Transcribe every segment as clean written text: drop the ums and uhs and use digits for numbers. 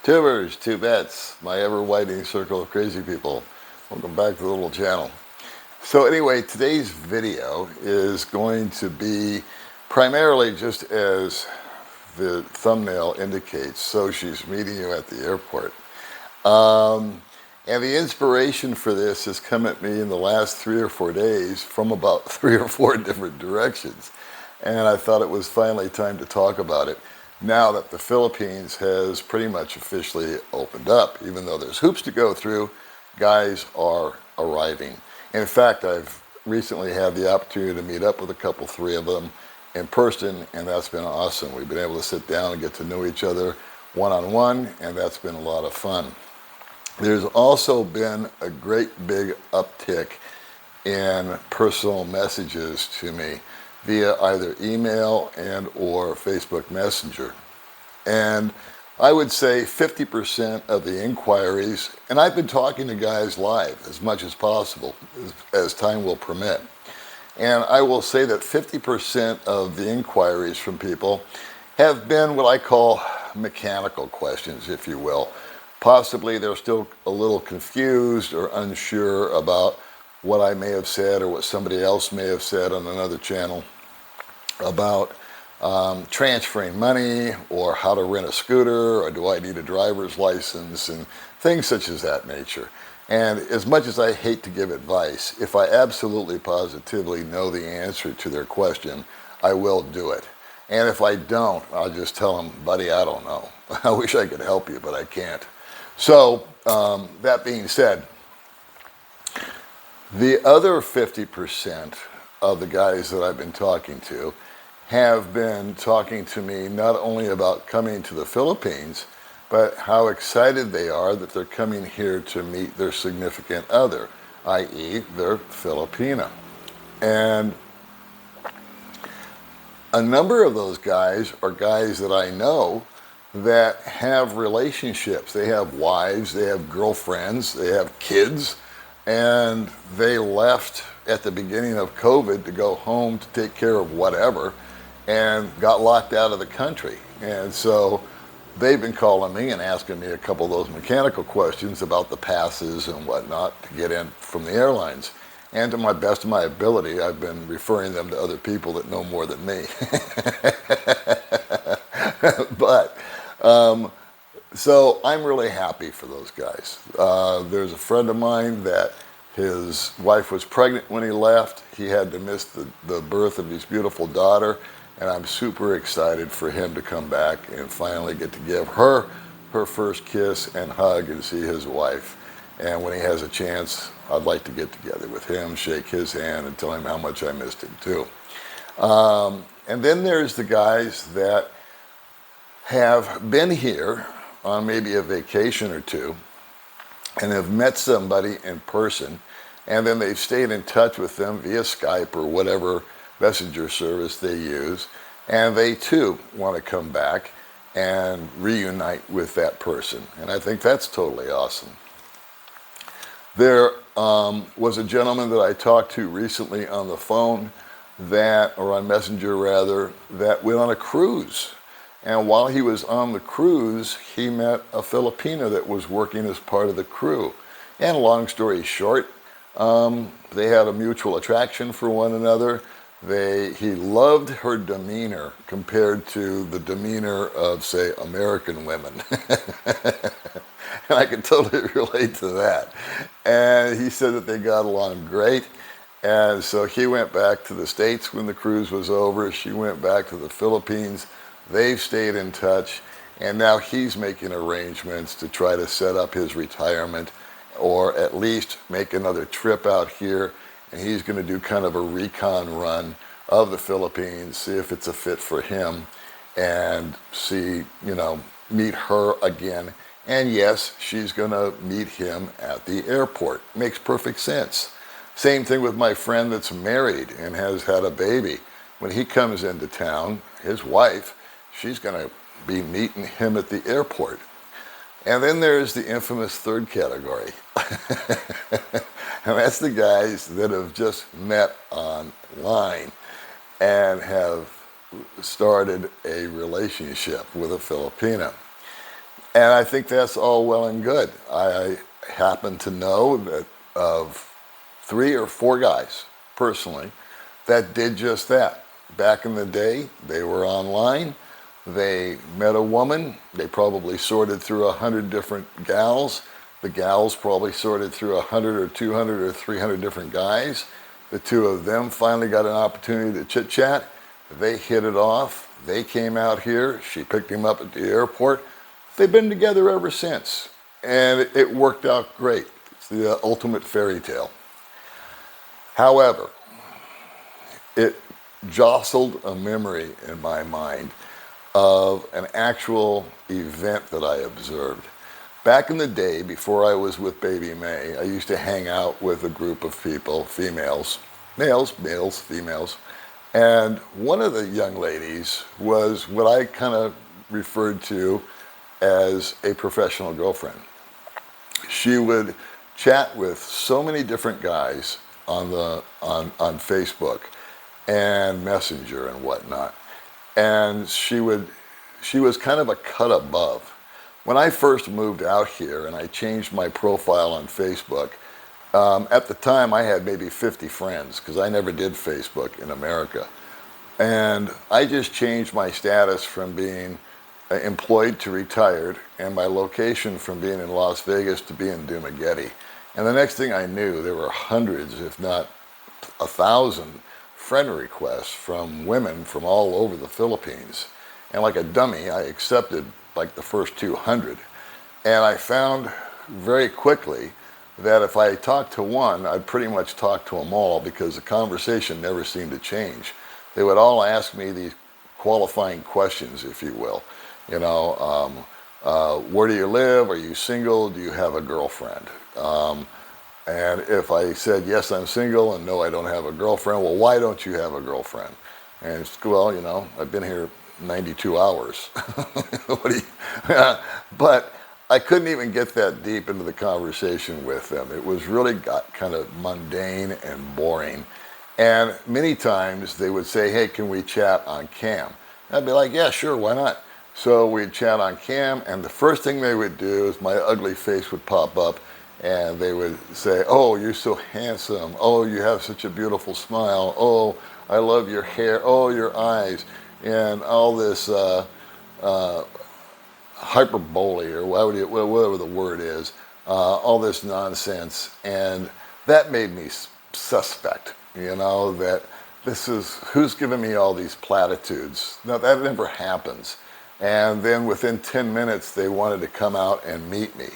Tubers, tubettes, my ever-widening circle of crazy people. Welcome back to the little channel. So anyway, today's video is going to be primarily just as the thumbnail indicates. So she's meeting you at the airport. And the inspiration for this has come at me in the last 3 or 4 days from about 3 or 4 different directions. And I thought it was finally time to talk about it now that the Philippines has pretty much officially opened up. Even though there's hoops to go through, guys are arriving. In fact, I've recently had the opportunity to meet up with a couple, 3 of them in person, and that's been awesome. We've been able to sit down and get to know each other one-on-one, and that's been a lot of fun. There's also been a great big uptick in personal messages to me via either email and or Facebook Messenger. And I would say 50% of the inquiries, and I've been talking to guys live as much as possible, as time will permit. And I will say that 50% of the inquiries from people have been what I call mechanical questions, if you will. Possibly they're still a little confused or unsure about what I may have said or what somebody else may have said on another channel about transferring money or how to rent a scooter or do I need a driver's license and things such as that nature. And as much as I hate to give advice, if I absolutely positively know the answer to their question, I will do it. And if I don't, I'll just tell them, buddy, I don't know. I wish I could help you, but I can't. So that being said, the other 50% of the guys that I've been talking to have been talking to me not only about coming to the Philippines, but how excited they are that they're coming here to meet their significant other, i.e. they're Filipina. And a number of those guys are guys that I know that have relationships. They have wives, they have girlfriends, they have kids, and they left at the beginning of COVID to go home to take care of whatever and got locked out of the country. And so they've been calling me and asking me a couple of those mechanical questions about the passes and whatnot to get in from the airlines. And to my best of my ability, I've been referring them to other people that know more than me. But so I'm really happy for those guys. There's a friend of mine that his wife was pregnant when he left. He had to miss the birth of his beautiful daughter, and I'm super excited for him to come back and finally get to give her her first kiss and hug and see his wife. And when he has a chance, I'd like to get together with him, shake his hand, and tell him how much I missed him too. And then there's the guys that have been here on maybe a vacation or two and have met somebody in person, and then they've stayed in touch with them via Skype or whatever messenger service they use, and they too want to come back and reunite with that person. And I think that's totally awesome. There was a gentleman that I talked to recently on the phone or on Messenger rather, that went on a cruise. And while he was on the cruise, he met a Filipina that was working as part of the crew. And long story short, they had a mutual attraction for one another. He loved her demeanor compared to the demeanor of, say, American women. And I can totally relate to that. And he said that they got along great. And so he went back to the States when the cruise was over. She went back to the Philippines. They've stayed in touch. And now he's making arrangements to try to set up his retirement or at least make another trip out here. And he's going to do kind of a recon run of the Philippines, see if it's a fit for him, and see, meet her again. And yes, she's going to meet him at the airport. Makes perfect sense. Same thing with my friend that's married and has had a baby. When he comes into town, his wife, she's going to be meeting him at the airport. And then there's the infamous third category. And that's the guys that have just met online and have started a relationship with a Filipina. And I think that's all well and good. I happen to know that of 3 or 4 guys personally that did just that. Back in the day, they were online. They met a woman. They probably sorted through 100 different gals. The gals probably sorted through 100 or 200 or 300 different guys. The two of them finally got an opportunity to chit chat. They hit it off. They came out here. She picked him up at the airport. They've been together ever since. And it worked out great. It's the ultimate fairy tale. However, it jostled a memory in my mind of an actual event that I observed. Back in the day, before I was with Baby May, I used to hang out with a group of people, females, males, females, and one of the young ladies was what I kind of referred to as a professional girlfriend. She would chat with so many different guys on Facebook and Messenger and whatnot. And she was kind of a cut above. When I first moved out here and I changed my profile on Facebook, at the time I had maybe 50 friends because I never did Facebook in America. And I just changed my status from being employed to retired and my location from being in Las Vegas to being Dumaguete. And the next thing I knew, there were hundreds, if not 1,000 friend requests from women from all over the Philippines. And like a dummy, I accepted like the first 200. And I found very quickly that if I talked to one, I'd pretty much talk to them all because the conversation never seemed to change. They would all ask me these qualifying questions, if you will. You know, where do you live? Are you single? Do you have a girlfriend? And if I said, yes, I'm single, and no, I don't have a girlfriend, well, why don't you have a girlfriend? And it's, well, you know, I've been here 92 hours. What do you, but I couldn't even get that deep into the conversation with them. It was really got kind of mundane and boring. And many times they would say, hey, can we chat on cam? I'd be like, yeah, sure, why not? So we'd chat on cam, and the first thing they would do is my ugly face would pop up, and they would say, oh, you're so handsome. Oh, you have such a beautiful smile. Oh, I love your hair. Oh, your eyes. And all this hyperbole, or whatever the word is, all this nonsense. And that made me suspect, you know, that this is, who's giving me all these platitudes? Now, that never happens. And then within 10 minutes, they wanted to come out and meet me.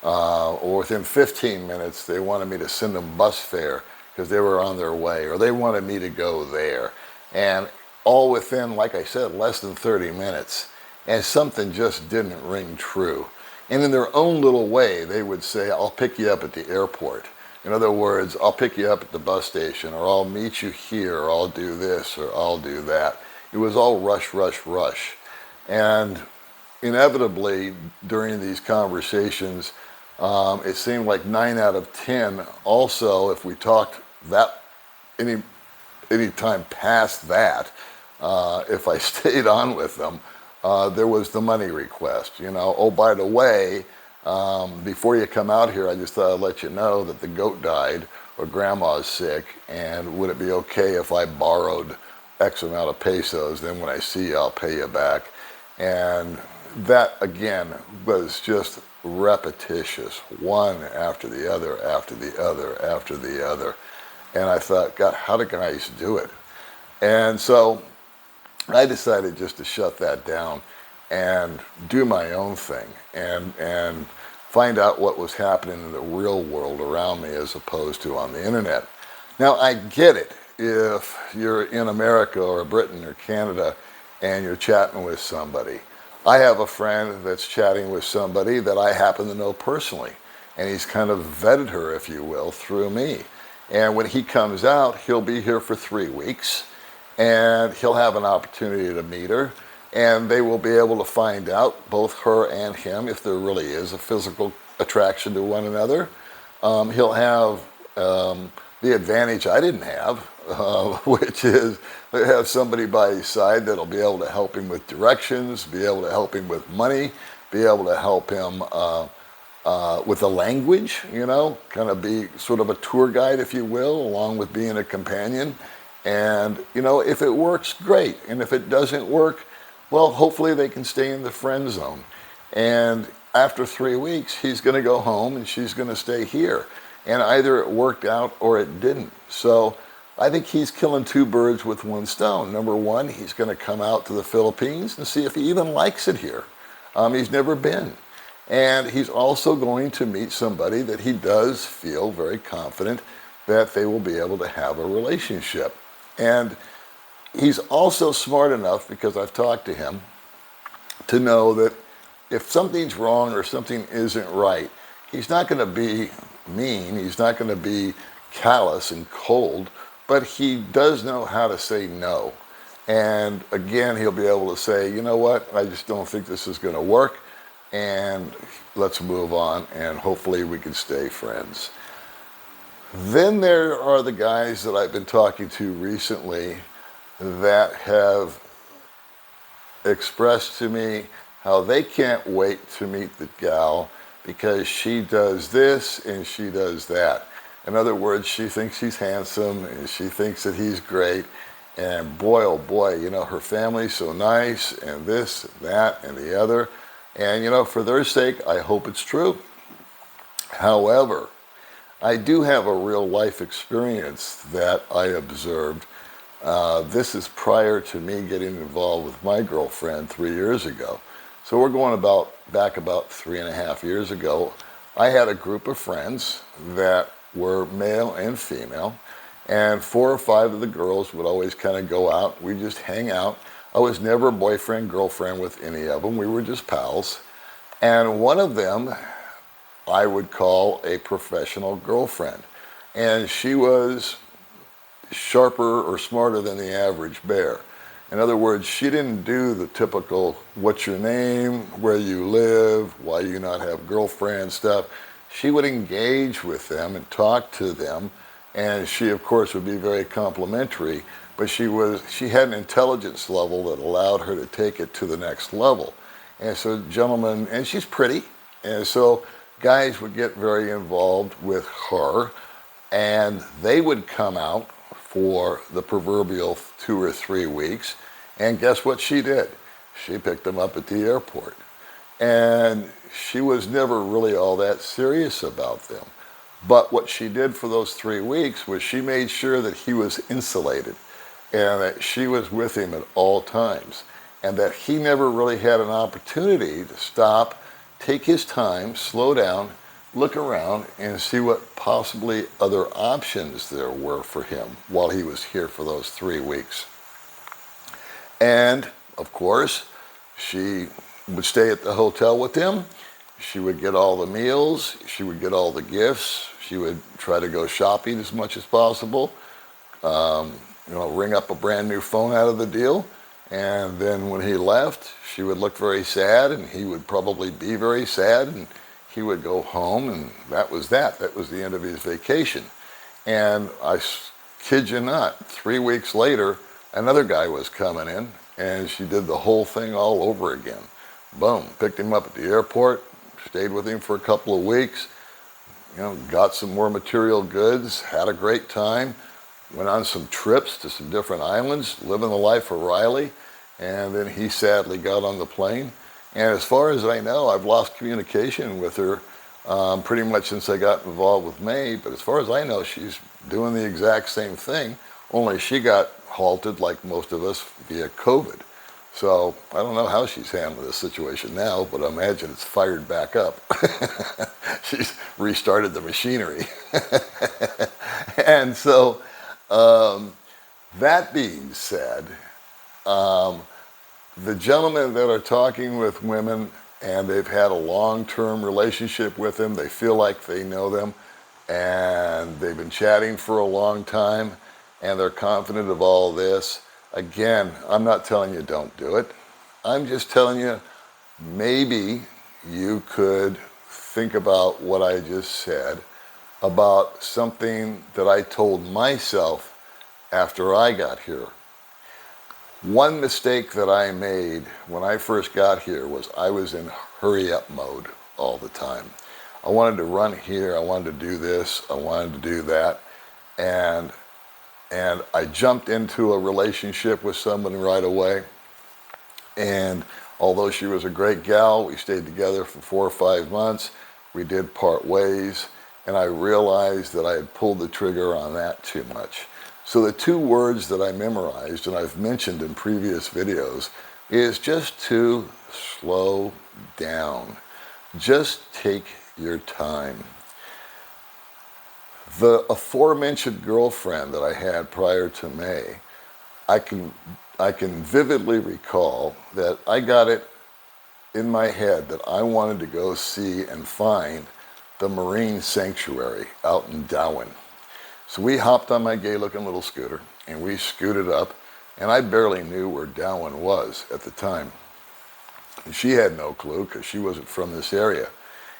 Or within 15 minutes, they wanted me to send them bus fare because they were on their way, or they wanted me to go there. And all within, like I said, less than 30 minutes. And something just didn't ring true. And in their own little way, they would say, I'll pick you up at the airport. In other words, I'll pick you up at the bus station, or I'll meet you here, or I'll do this, or I'll do that. It was all rush, rush, rush. And inevitably, during these conversations, it seemed like 9 out of 10 also, if we talked that any time past that, if I stayed on with them, there was the money request. You know, oh, by the way, before you come out here, I just thought I'd let you know that the goat died or grandma's sick, and would it be okay if I borrowed X amount of pesos, then when I see you, I'll pay you back. And that, again, was just repetitious, one after the other, after the other, after the other. And I thought, God, how do guys do it? And so I decided just to shut that down and do my own thing and find out what was happening in the real world around me as opposed to on the internet. Now, I get it. If you're in America or Britain or Canada and you're chatting with somebody. I have a friend that's chatting with somebody that I happen to know personally, and he's kind of vetted her, if you will, through me. And when he comes out, he'll be here for 3 weeks, and he'll have an opportunity to meet her, and they will be able to find out, both her and him, if there really is a physical attraction to one another. He'll have the advantage I didn't have, which is to have somebody by his side that'll be able to help him with directions, be able to help him with money, be able to help him with the language, kind of be sort of a tour guide, if you will, along with being a companion. And, if it works, great. And if it doesn't work, well, hopefully they can stay in the friend zone. And after 3 weeks, he's going to go home and she's going to stay here. And either it worked out or it didn't. So I think he's killing two birds with one stone. Number one, he's going to come out to the Philippines and see if he even likes it here. He's never been. And he's also going to meet somebody that he does feel very confident that they will be able to have a relationship. And he's also smart enough, because I've talked to him, to know that if something's wrong or something isn't right, he's not going to be mean, he's not going to be callous and cold, but he does know how to say no. And again, he'll be able to say, you know what, I just don't think this is going to work, and let's move on, and hopefully we can stay friends. Then there are the guys that I've been talking to recently that have expressed to me how they can't wait to meet the gal because she does this and she does that. In other words, she thinks he's handsome and she thinks that he's great. And boy, oh boy, her family's so nice, and this and that and the other. And, for their sake, I hope it's true. However, I do have a real life experience that I observed. This is prior to me getting involved with my girlfriend 3 years ago. So we're going back about 3.5 years ago. I had a group of friends that were male and female, and 4 or 5 of the girls would always kind of go out. We'd just hang out. I was never boyfriend, girlfriend with any of them. We were just pals. And one of them I would call a professional girlfriend. And she was sharper or smarter than the average bear. In other words, she didn't do the typical, what's your name, where you live, why you not have girlfriend stuff. She would engage with them and talk to them. And she, of course, would be very complimentary. But she had an intelligence level that allowed her to take it to the next level. And so gentlemen, and she's pretty, and so guys would get very involved with her, and they would come out for the proverbial 2 or 3 weeks, and guess what she did? She picked them up at the airport. And she was never really all that serious about them. But what she did for those 3 weeks was she made sure that he was insulated, and that she was with him at all times, and that he never really had an opportunity to stop, take his time, slow down, look around, and see what possibly other options there were for him while he was here for those 3 weeks. And, of course, she would stay at the hotel with him. She would get all the meals. She would get all the gifts. She would try to go shopping as much as possible. Ring up a brand new phone out of the deal. And then when he left, she would look very sad, and he would probably be very sad, and he would go home, and that was that. That was the end of his vacation. And I kid you not, 3 weeks later, another guy was coming in, and she did the whole thing all over again. Boom, picked him up at the airport, stayed with him for a couple of weeks, got some more material goods, had a great time, went on some trips to some different islands, living the life of Riley, and then he sadly got on the plane. And as far as I know, I've lost communication with her pretty much since I got involved with May, but as far as I know, she's doing the exact same thing, only she got halted like most of us via COVID. So I don't know how she's handling this situation now, but I imagine it's fired back up. She's restarted the machinery. And so that being said, the gentlemen that are talking with women and they've had a long-term relationship with them, they feel like they know them, and they've been chatting for a long time, and they're confident of all this. Again, I'm not telling you don't do it. I'm just telling you maybe you could think about what I just said about something that I told myself after I got here. One mistake that I made when I first got here was I was in hurry up mode all the time. I wanted to run here, I wanted to do this, I wanted to do that, and I jumped into a relationship with someone right away. And although she was a great gal, we stayed together for 4 or 5 months. We did part ways, and I realized that I had pulled the trigger on that too much. So the 2 words that I memorized, and I've mentioned in previous videos, is just to slow down. Just take your time. The aforementioned girlfriend that I had prior to May, I can vividly recall that I got it in my head that I wanted to go see and find the Marine Sanctuary out in Darwin. So we hopped on my gay-looking little scooter, and we scooted up, and I barely knew where Darwin was at the time. And she had no clue because she wasn't from this area.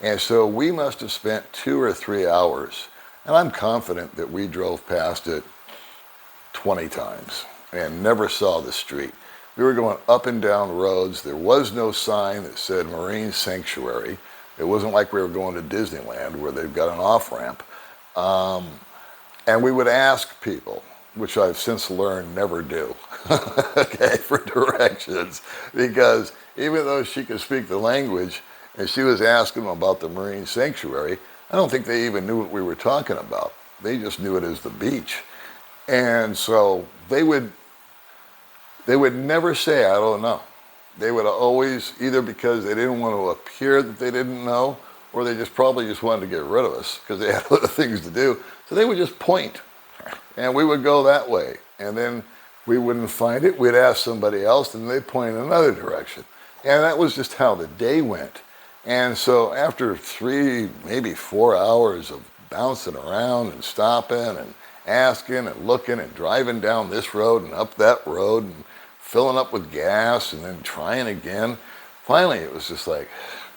And so we must have spent 2 or 3 hours, and I'm confident that we drove past it 20 times and never saw the street. We were going up and down roads. There was no sign that said Marine Sanctuary. It wasn't like we were going to Disneyland where they've got an off-ramp. And we would ask people, which I've since learned never do, okay, for directions. Because even though she could speak the language and she was asking them about the Marine Sanctuary, I don't think they even knew what we were talking about. They just knew it as the beach. And so they would never say, I don't know. They would always, either because they didn't want to appear that they didn't know, or they probably just wanted to get rid of us because they had other things to do. So they would just point, and we would go that way. And then we wouldn't find it. We'd ask somebody else, and they'd point in another direction. And that was just how the day went. And so after 3, maybe 4 hours of bouncing around and stopping and asking and looking and driving down this road and up that road and filling up with gas and then trying again, finally it was just like,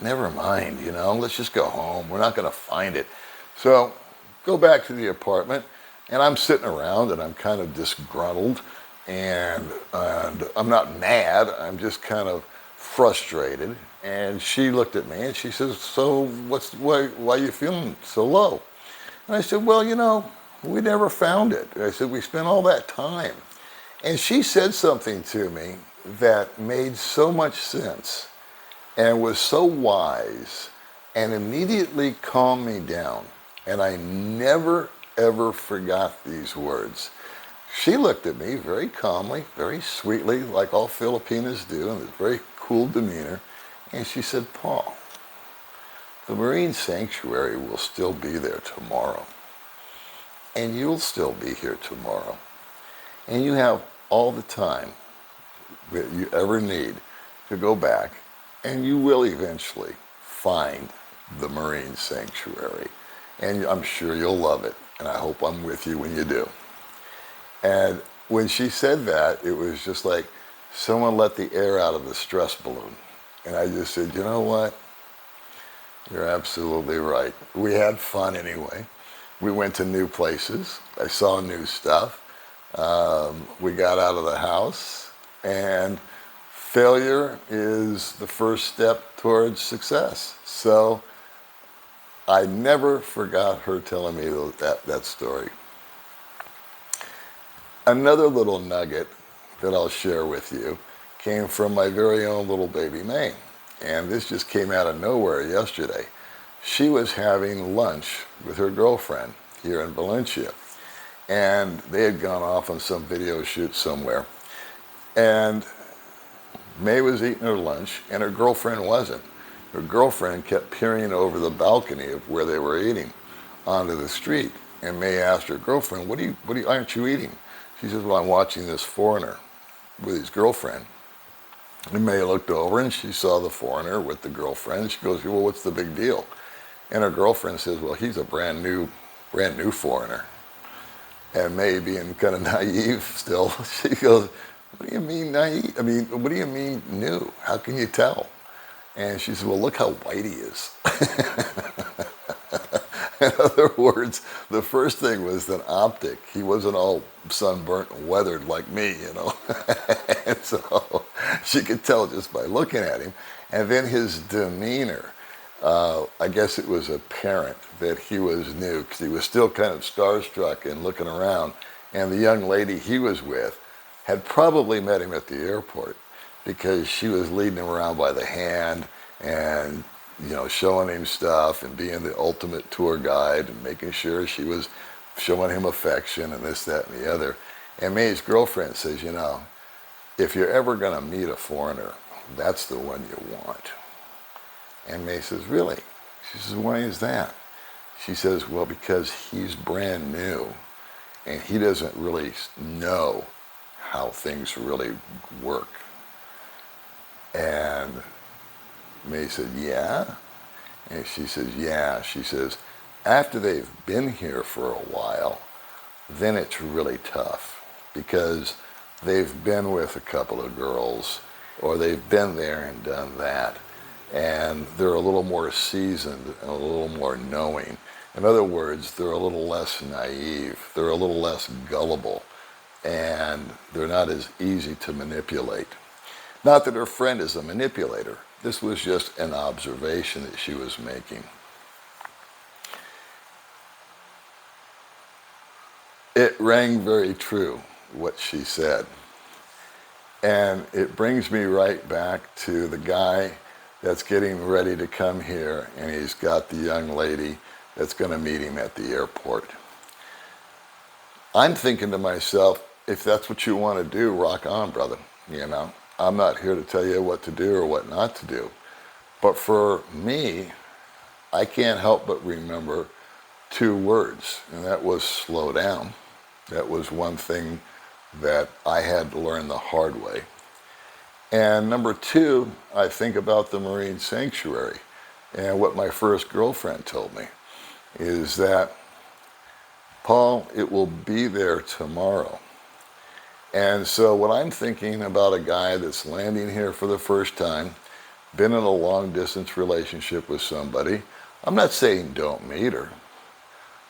never mind, let's just go home. We're not going to find it. So go back to the apartment, and I'm sitting around and I'm kind of disgruntled, and I'm not mad. I'm just kind of frustrated. And she looked at me and she says, so why are you feeling so low? And I said, well, we never found it. I said, we spent all that time. And she said something to me that made so much sense and was so wise and immediately calmed me down. And I never, ever forgot these words. She looked at me very calmly, very sweetly, like all Filipinas do, in this very cool demeanor. And she said, Paul, the Marine Sanctuary will still be there tomorrow. And you'll still be here tomorrow. And you have all the time that you ever need to go back, and you will eventually find the Marine Sanctuary. And I'm sure you'll love it, and I hope I'm with you when you do. And when she said that, it was just like someone let the air out of the stress balloon. And I just said, you know what? You're absolutely right. We had fun anyway. We went to new places. I saw new stuff. We got out of the house, and failure is the first step towards success. So I never forgot her telling me that story. Another little nugget that I'll share with you came from my very own little baby May. And this just came out of nowhere yesterday. She was having lunch with her girlfriend here in Valencia. And they had gone off on some video shoot somewhere. And May was eating her lunch, and her girlfriend wasn't. Her girlfriend kept peering over the balcony of where they were eating onto the street. And May asked her girlfriend, aren't you eating? She says, well, I'm watching this foreigner with his girlfriend. And May looked over and she saw the foreigner with the girlfriend. She goes, well, what's the big deal? And her girlfriend says, well, he's a brand new foreigner. And May, being kind of naive still, she goes, what do you mean naive? What do you mean new? How can you tell? And she said, well, look how white he is. In other words, the first thing was an optic. He wasn't all sunburnt and weathered like me, And so she could tell just by looking at him. And then his demeanor, I guess it was apparent that he was new because he was still kind of starstruck and looking around. And the young lady he was with had probably met him at the airport because she was leading him around by the hand and, you know, showing him stuff and being the ultimate tour guide and making sure she was showing him affection and this, that, and the other. And May's girlfriend says, you know, if you're ever going to meet a foreigner, that's the one you want. And May says, really? She says, why is that? She says, well, because he's brand new and he doesn't really know how things really work. And May said, yeah? And she says, yeah. She says, after they've been here for a while, then it's really tough because they've been with a couple of girls or they've been there and done that. And they're a little more seasoned and a little more knowing. In other words, they're a little less naive. They're a little less gullible. And they're not as easy to manipulate. Not that her friend is a manipulator. This was just an observation that she was making. It rang very true, what she said. And it brings me right back to the guy that's getting ready to come here, and he's got the young lady that's going to meet him at the airport. I'm thinking to myself, if that's what you want to do, rock on, brother. You know, I'm not here to tell you what to do or what not to do. But for me, I can't help but remember two words, and that was slow down. That was one thing that I had to learn the hard way. And number two, I think about the Marine Sanctuary. And what my first girlfriend told me is that, Paul, it will be there tomorrow. And so when I'm thinking about a guy that's landing here for the first time, been in a long distance relationship with somebody, I'm not saying don't meet her,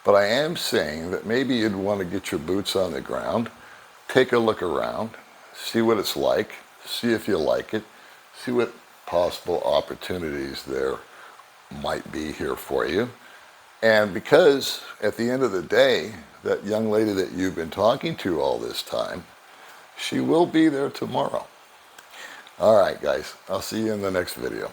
but I am saying that maybe you'd want to get your boots on the ground, take a look around, see what it's like, see if you like it, see what possible opportunities there might be here for you. And because at the end of the day, that young lady that you've been talking to all this time, she will be there tomorrow. All right, guys, I'll see you in the next video.